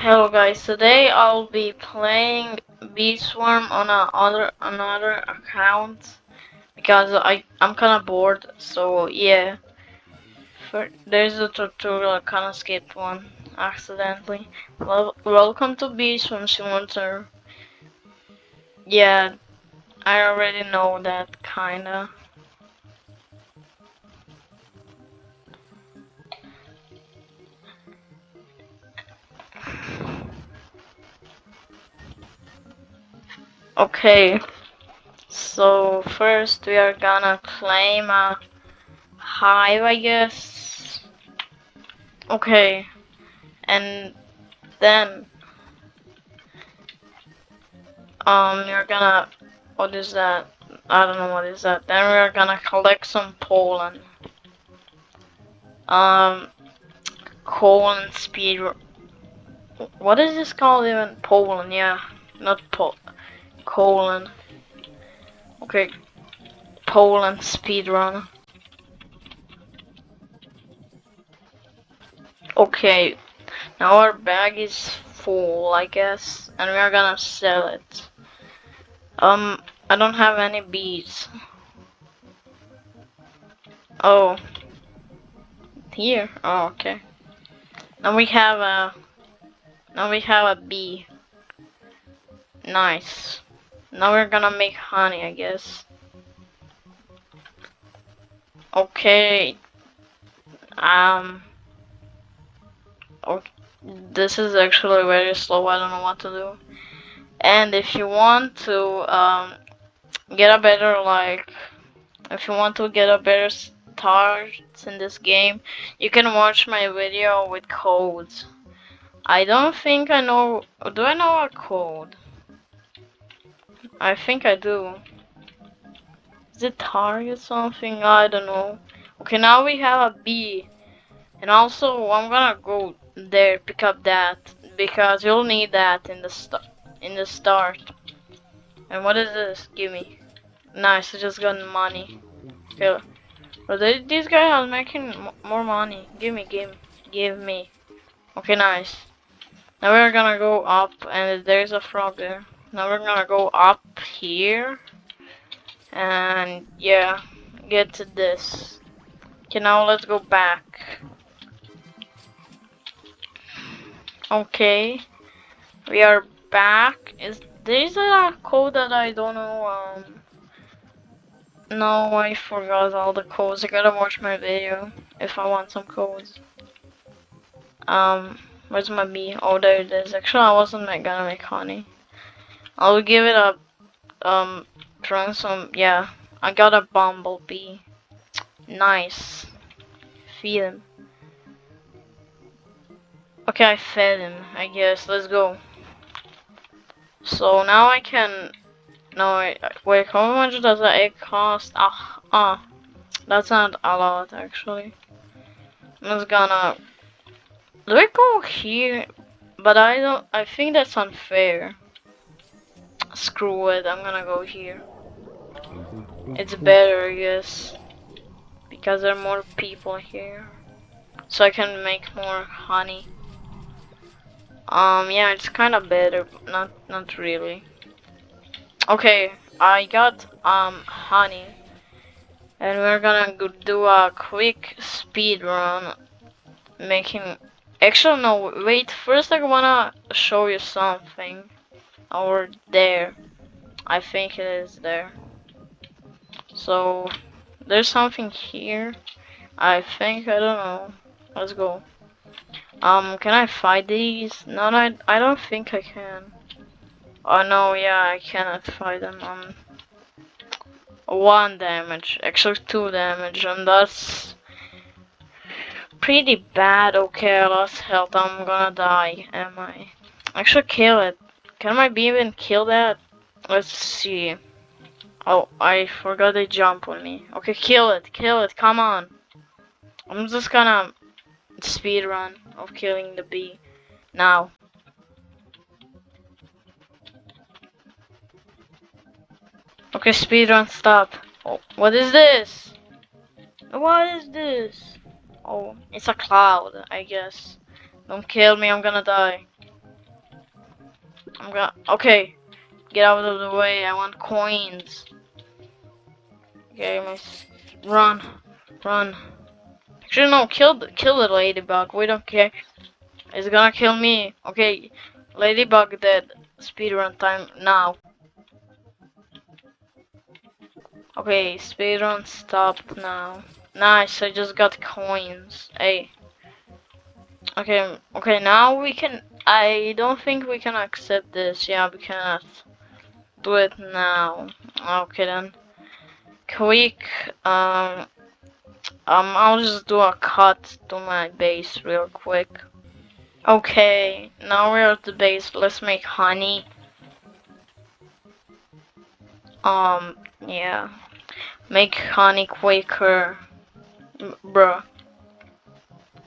Hello guys, today I'll be playing Bee Swarm on another account because I'm kinda bored. So yeah, there's a tutorial. I kinda skipped one accidentally. Well, welcome to Bee Swarm Simulator. Yeah, I already know that kinda. Okay, so first we are gonna claim a hive, I guess. Okay, and then you're gonna, what is that? I don't know what is that. Then we're gonna collect some pollen. Um, colon speed. What is this called even? Pollen, yeah. Not colon. Okay, pollen speed run. Okay, now our bag is full, I guess, and we are gonna sell it. I don't have any bees. Oh, here. Oh, okay. Now we have a. Now we have a bee. Nice. Now we're gonna make honey, I guess. Okay. Um. Okay. This is actually very slow. I don't know what to do. And if you want to get a better if you want to get a better start in this game, you can watch my video with codes. I don't think I know. Do I know a code? I think I do. Is it target something? I don't know. Okay, now we have a bee. And also, I'm gonna go there pick up that because you'll need that in the start. And what is this? Give me. Nice, I just got money. Okay, but these guys are making more money. Give me. Okay, nice. Now we're gonna go up, and there's a frog there. Now we're gonna go up here, and yeah, get to this. Okay, now let's go back. Okay. We are back. Is there's a code that I don't know? No, I forgot all the codes. I gotta watch my video if I want some codes. Where's my bee? Oh, there it is. Actually, I wasn't gonna make honey. I'll give it a try some. Yeah, I got a bumblebee. Nice. Feed him. Okay, I fed him. I guess. Let's go. So now I can. No, wait. How much does the egg cost? That's not a lot actually. I'm just gonna. Do I go here? But I don't. I think that's unfair. Screw it. I'm gonna go here. It's better, I guess, because there are more people here, so I can make more honey. Yeah, it's kind of better, but not really. Okay, I got honey, and we're gonna go do a quick speed run making. Actually, no, wait. First, I wanna show you something over there. I think it is there. So, there's something here. I think, I don't know. Let's go. Can I fight these? No, I don't think I can. Oh no, yeah, I cannot fight them. 1 damage. Actually, 2 damage, and that's pretty bad. Okay, I lost health. I'm gonna die. Am I? Actually, kill it. Can my bee even kill that? Let's see. Oh, I forgot they jump on me. Okay, kill it. Kill it. Come on. I'm just gonna speed run of killing the bee now. Okay, speed run. Stop. Oh, what is this? What is this? Oh, it's a cloud, I guess. Don't kill me. I'm gonna die. I'm gonna. Okay, get out of the way. I want coins. Okay, run, run. Actually, no, kill the ladybug. We don't care. It's gonna kill me. Okay, ladybug dead. Speedrun time now. Okay, speedrun stop now. Nice, I just got coins. Hey. Okay, now we can. I don't think we can accept this. Yeah, we cannot do it now. Okay then. Quick. I'll just do a cut to my base real quick. Okay, now we're at the base. Let's make honey. Yeah. Make honey quicker. Bruh.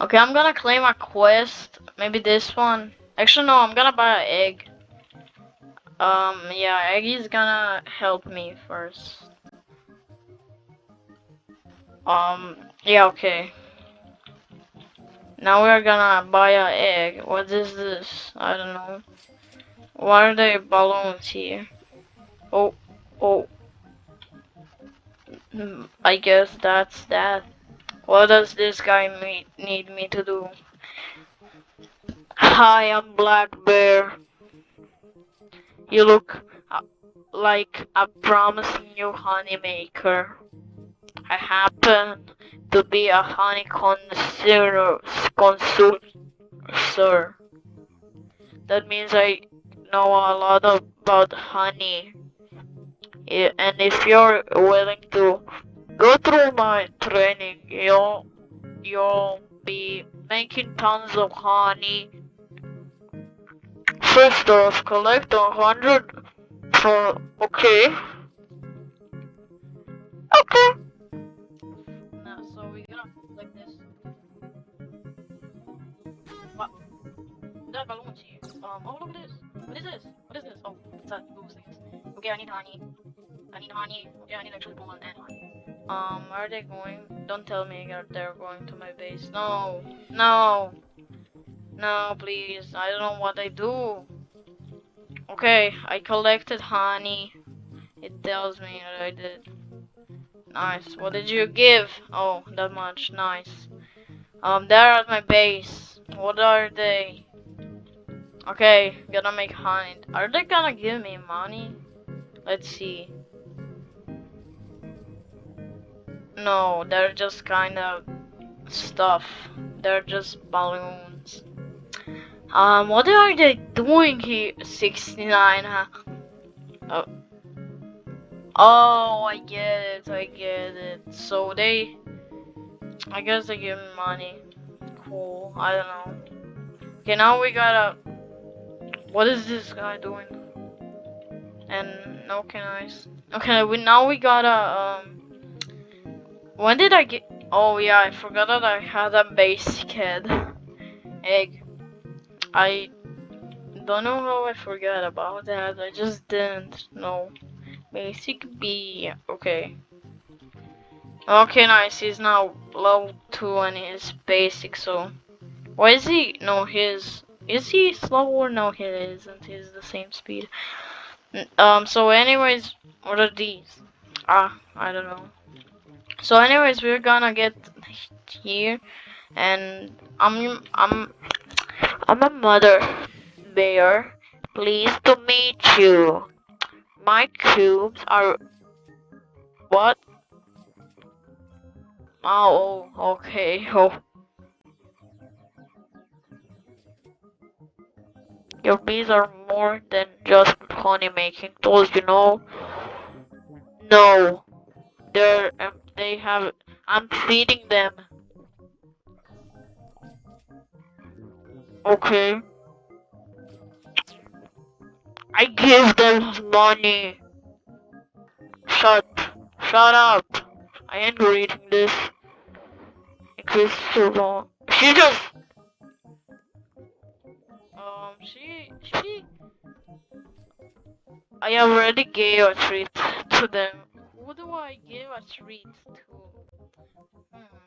Okay, I'm gonna claim a quest. Maybe this one. Actually, no, I'm gonna buy an egg. Yeah, egg is gonna help me first. Yeah, okay. Now we're gonna buy an egg. What is this? I don't know. Why are there balloons here? Oh, oh. I guess that's that. What does this guy need me to do? Hi, I'm Black Bear. You look like a promising new honey maker. I happen to be a honey connoisseur. That means I know a lot about honey. And if you're willing to go through my training, you'll be making tons of honey. First off, collect 100 for okay. Okay. No, so we gonna like this. What? That balloons here. Oh look at this. What is this? What is this? Oh, it's a boost things. Okay, I need honey. I need honey. Okay, I need actually pollen and honey. Where are they going? Don't tell me they're going to my base. No, no, no, please. I don't know what I do. Okay, I collected honey. It tells me that I did. Nice. What did you give? Oh, that much. Nice. They're at my base. What are they? Okay, gonna make honey. Are they gonna give me money? Let's see. No, they're just kind of stuff. They're just balloons. What are they doing here? 69, huh? Oh, oh, I get it, I get it. So I guess they give me money. Cool, I don't know. Okay, now we gotta, what is this guy doing? And, okay, nice. Okay, now we gotta, when did I get, oh yeah, I forgot that I had a basic head. Egg. I don't know how I forgot about that, I just didn't know. Basic B, okay. Okay, nice. He's now level 2 and he's basic, so... Why is he... No, his... Is he slow or no, he isn't. He's the same speed. So anyways, what are these? I don't know. So anyways, we're gonna get here, and I'm a mother bear. Pleased to meet you. My cubes are... What? Oh, okay. Oh, your bees are more than just honey making tools, you know? No, they have. I'm feeding them. Okay. I give them money. Shut. Shut up. I ain't reading this. Increase so long. She just. She. I already gave a treat to them. Who do I give a treat to?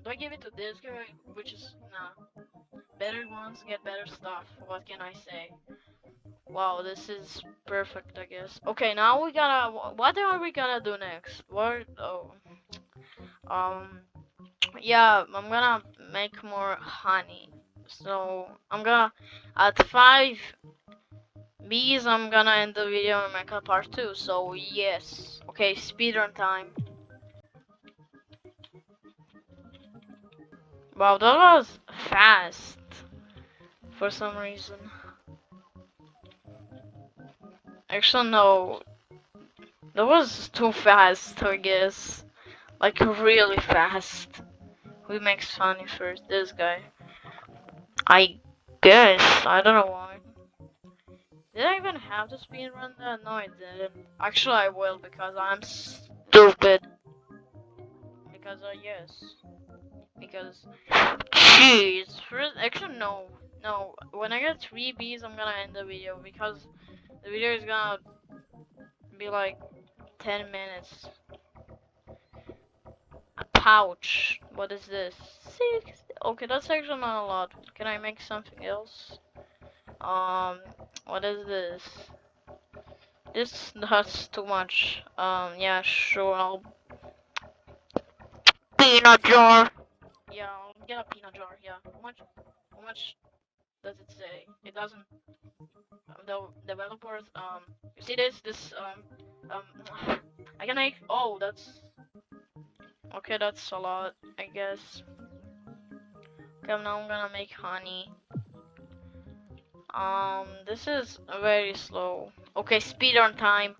Do I give it to this guy? Which is, nah. Better ones get better stuff. What can I say? Wow, this is perfect, I guess. Okay, now we gotta. What are we gonna do next? What? Oh, um, yeah, I'm gonna make more honey. So I'm gonna at 5 bees. I'm gonna end the video and make a part 2. So yes. Okay, speedrun time. Wow, that was fast for some reason. Actually, no, that was too fast, I guess. Like really fast. Who makes funny first? This guy. I guess. I don't know why. Did I even have to speedrun that? No, I didn't. Actually, I will because I'm stupid. Because, yes. Because, jeez. First, actually, no. No. When I get 3 Bs, I'm gonna end the video because the video is gonna be like 10 minutes. A pouch. What is this? 6. Okay, that's actually not a lot. Can I make something else? What is this? That's too much. Yeah, sure, I'll peanut jar. Yeah, I'll get a peanut jar. Yeah, how much does it say? It doesn't. The developers. You see this. I can make. Oh, that's okay. That's a lot, I guess. Okay, now I'm gonna make honey. This is very slow. Okay, speed on time.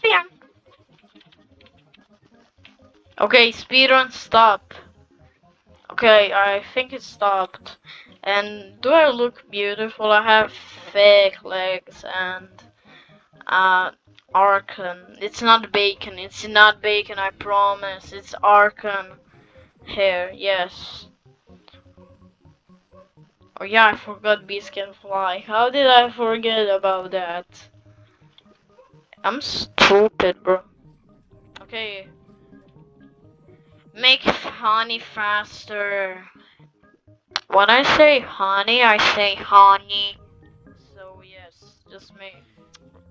Yeah. Okay, speedrun stop. Okay, I think it stopped. And do I look beautiful? I have fake legs and archon. It's not bacon. It's not bacon. I promise. It's archon hair. Yes. Oh yeah, I forgot bees can fly. How did I forget about that? I'm stupid, bro. Okay, make honey faster. When I say honey, I say honey. So yes, just make.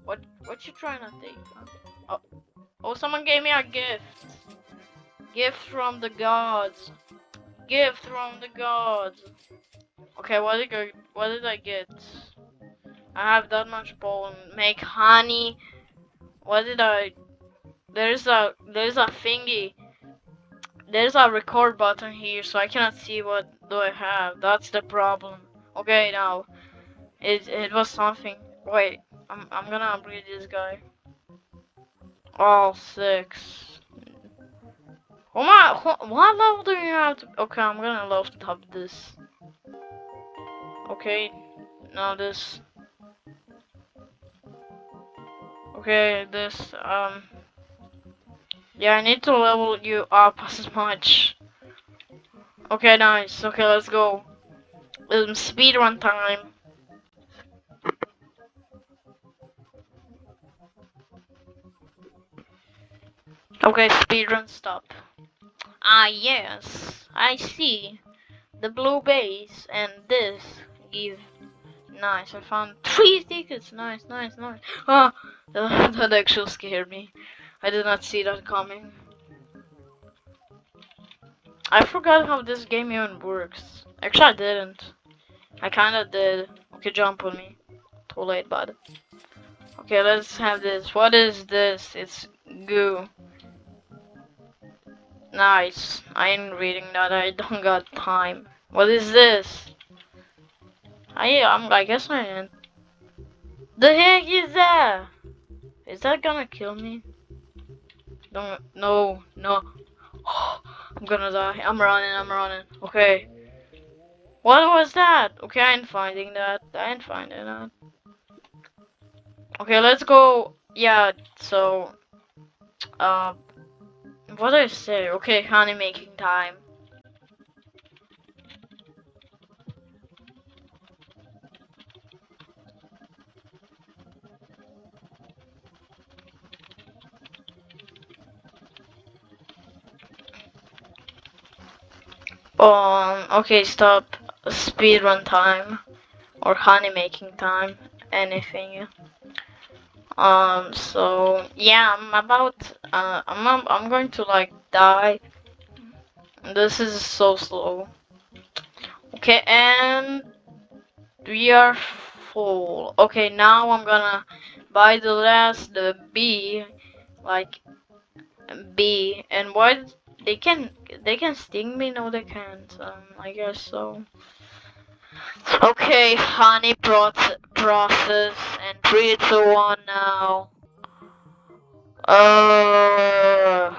What you trying to take? Oh, oh, someone gave me a gift. Gift from the gods. Gift from the gods. Okay, what did I get? I have that much pollen. Make honey. What did I? There's a thingy. There's a record button here, so I cannot see what do I have. That's the problem. Okay, now it was something. Wait, I'm gonna upgrade this guy. All 6. What level do you have to? Okay, I'm gonna level top this. Okay, now this. Okay, this. Yeah, I need to level you up as much. Okay, nice. Okay, let's go. Speedrun time. Okay, speedrun stop. Ah, yes, I see. The blue base and this give. Nice, I found 3 tickets. Nice, nice, nice. Ah, that actually scared me. I did not see that coming. I forgot how this game even works. Actually, I didn't. I kinda did. Okay, jump on me. Too late, bud. Okay, let's have this. What is this? It's goo. Nice. I ain't reading that. I don't got time. What is this? I guess I am. The heck is that? Is that gonna kill me? Don't. No. No. I'm gonna die. I'm running. I'm running. Okay. What was that? Okay, I ain't finding that. I ain't finding that. Okay, let's go. Yeah. So. Uh. What did I say? Okay, honey making time. Okay, stop. Speedrun time or honey making time, anything. So yeah, I'm going to like die. This is so slow. Okay, and we are full. Okay, now I'm gonna buy the bee, like bee. And what they can sting me? No, they can't. I guess so. Okay, honey process and 3, 2, 1 now. Uh,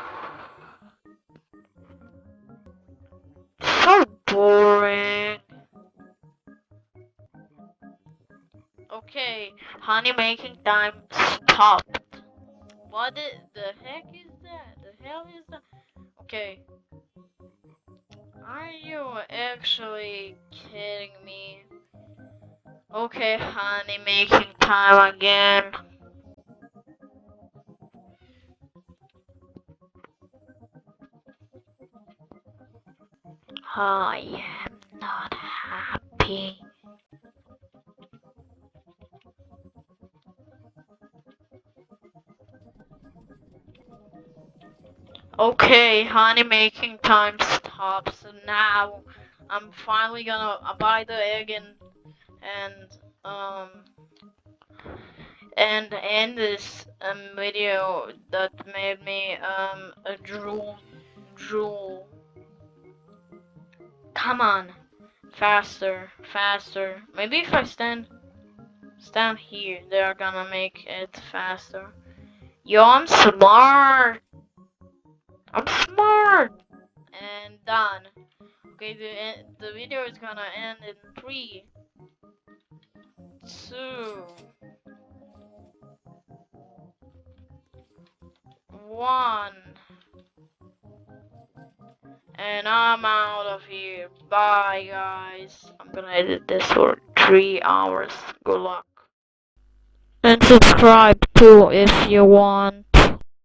so boring. Okay, honey making time stopped. The heck is that? The hell is that? Okay, are you actually kidding me? Okay, honey making time again. I am not happy. Okay, honey making time stops. So now I'm finally gonna buy the egg and um and end this video that made me a drool. Come on, faster, faster. Maybe if I stand here, they're gonna make it faster. Yo, I'm smart. I'm smart. And done. Okay, the video is gonna end in 3, 2, 1. And I'm out of here. Bye, guys. I'm gonna edit this for 3 hours. Good luck. And subscribe too if you want.